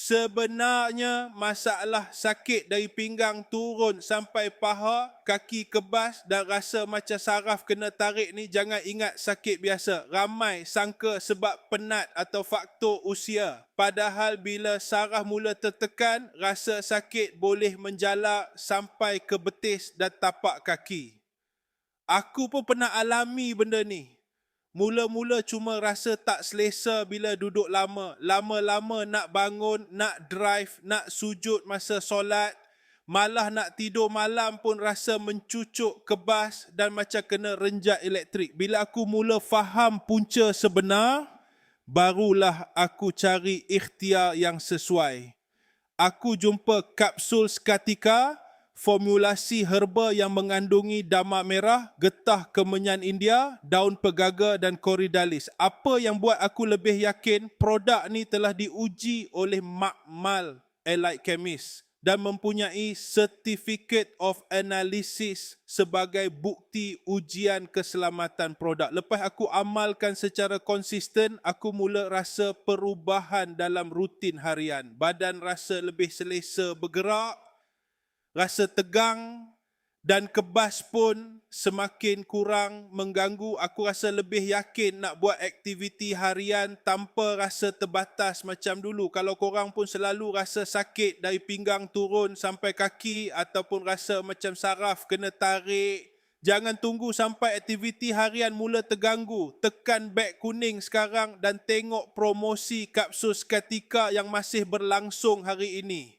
Sebenarnya masalah sakit dari pinggang turun sampai paha, kaki kebas dan rasa macam saraf kena tarik ni jangan ingat sakit biasa. Ramai sangka sebab penat atau faktor usia. Padahal bila saraf mula tertekan, rasa sakit boleh menjalar sampai ke betis dan tapak kaki. Aku pun pernah alami benda ni. Mula-mula cuma rasa tak selesa bila duduk lama. Lama-lama nak bangun, nak drive, nak sujud masa solat. Malah nak tidur malam pun rasa mencucuk, kebas dan macam kena renjat elektrik. Bila aku mula faham punca sebenar, barulah aku cari ikhtiar yang sesuai. Aku jumpa kapsul seketika, formulasi herba yang mengandungi damar merah, getah kemenyan India, daun pegaga dan koridalis. Apa yang buat aku lebih yakin produk ni telah diuji oleh Makmal Allied Chemist dan mempunyai Certificate of Analysis sebagai bukti ujian keselamatan produk. Lepas aku amalkan secara konsisten, aku mula rasa perubahan dalam rutin harian. Badan rasa lebih selesa bergerak, rasa tegang dan kebas pun semakin kurang mengganggu. Aku rasa lebih yakin nak buat aktiviti harian tanpa rasa terbatas macam dulu. Kalau korang pun selalu rasa sakit dari pinggang turun sampai kaki ataupun rasa macam saraf kena tarik, jangan tunggu sampai aktiviti harian mula terganggu. Tekan beg kuning sekarang dan tengok promosi kapsul seketika yang masih berlangsung hari ini.